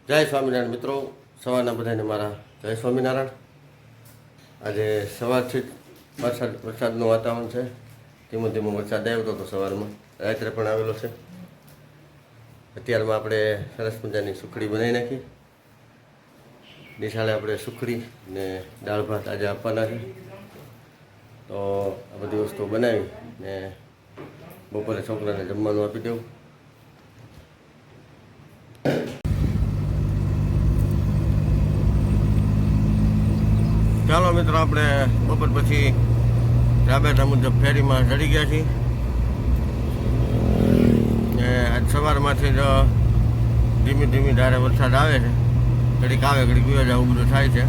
જય સ્વામિનારાયણ મિત્રો, સવારના બધાને મારા જય સ્વામિનારાયણ. આજે સવારથી જ વરસાદનું વાતાવરણ છે. ધીમો ધીમો વરસાદ આવ્યો હતો સવારમાં, રાત્રે પણ આવેલો છે. અત્યારમાં આપણે સરસ મજાની સુખડી બનાવી નાખી. નિશાળે આપણે સુખડી ને દાળ ભાત આજે આપવાના છે, તો આ બધી વસ્તુઓ બનાવી ને બપોરે છોકરાને જમવાનું આપી દેવું. ચાલો મિત્રો, આપણે બપોર પછી રાબેતા મુજબ ફેરીમાં ચડી ગયા છીએ. આજ સવારમાંથી જ ધીમી ધીમી ધારે વરસાદ આવે છે. ઘડીક આવે ઘડીક ગયો જાય, બધું થાય છે.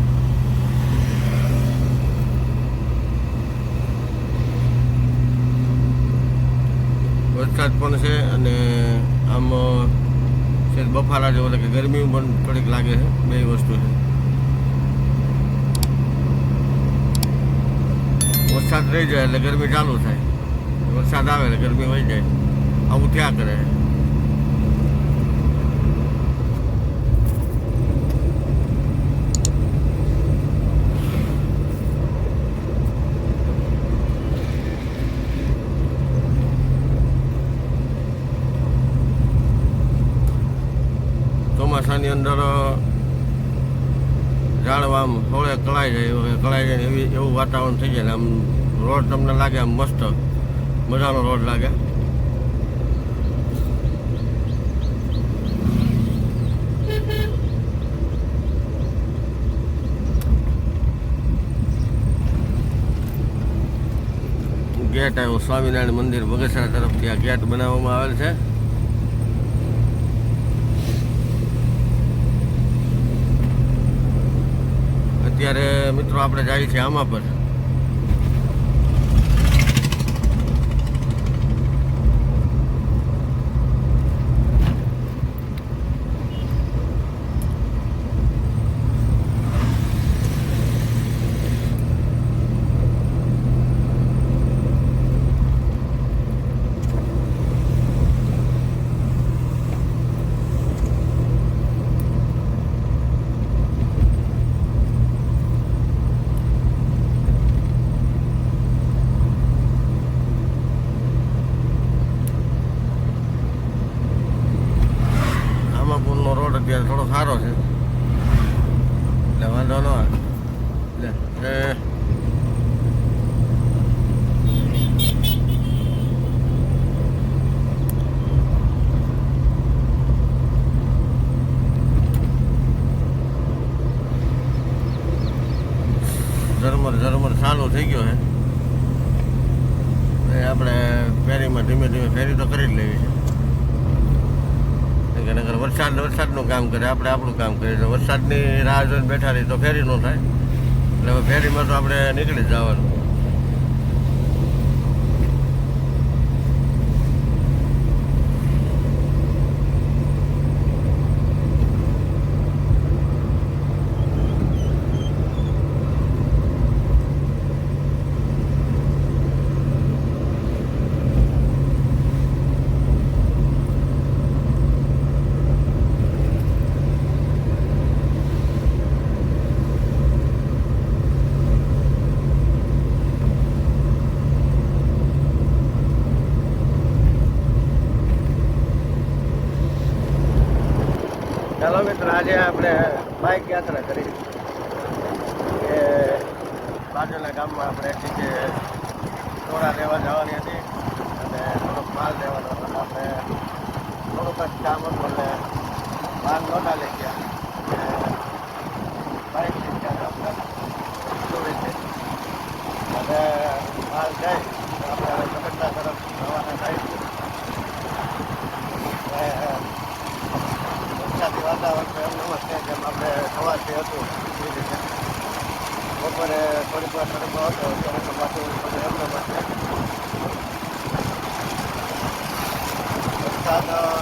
વરસાદ પણ છે અને આમ છે બફારા જેવો, એટલે કે ગરમી પણ થોડીક લાગે છે. બે વસ્તુ છે. વરસાદ રહી જાય એટલે ગરમી ચાલુ થાય, વરસાદ આવે એટલે ગરમી વહી જાય. આવું થયા કરે. ચોમાસાની અંદર ઝાડવા આમ થોડે કળાઈ જાય એવું વાતાવરણ થઈ જાય ને આમ રોડ તમને લાગે આમ મસ્ત મજાનો રોડ લાગે. ગેટ આવ્યો સ્વામિનારાયણ મંદિર બગસરા તરફથી. આ ગેટ બનાવવામાં આવેલ છે. અત્યારે મિત્રો આપણે જઈએ છીએ આમાં પર. રોડ અત્યારે થોડો સારો છે એટલે વાંધો ન આવે. ઝરમર ચાલુ થઈ ગયો છે. આપણે ફેરીમાં ધીમે ધીમે ફેરી તો કરી જ લેવી છે. નગર વરસાદનું કામ કરે, આપણે આપણું કામ કરીએ. તો વરસાદની રાહ જોઈને બેઠા રહીએ તો ફેરી ન થાય. એટલે હવે ફેરીમાં તો આપણે નીકળી જ જવાનું. ચાલો મિત્ર, આજે આપણે બાઇક યાત્રા કરી. એ બાજુના ગામમાં આપણે ઠીકે ટોળા લેવા જવાની હતી અને થોડોક માલ લેવાનો હતો. આપણે થોડુંક જ કામ હતું એટલે માલ નહોતા લઈ ગયા. બાઇકની ત્યાં આપણે જોઈ છે અને માલ જાય આપણે બગસરા તરફ રવાના થાય. વાતાવરણ તો એમ નમસ્તે જેમ આપણે સવારથી હતું એ રીતે. બપોરે થોડીક વાર તડકો હતો, ત્યારે પાછું એમ નમસ્તે.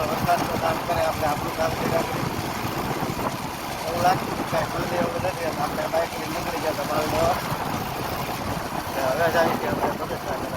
વરસાદનું કામ કરે, આપણે આપણું કામ કર્યા કરી. એવું લાગતું કે કાંઈ જલ્દી એવું નથી. આપણે બાઇકની નીકળી ગયા તો માલ લેવા. હવે જ આવી ગયા આપણે બગસરા.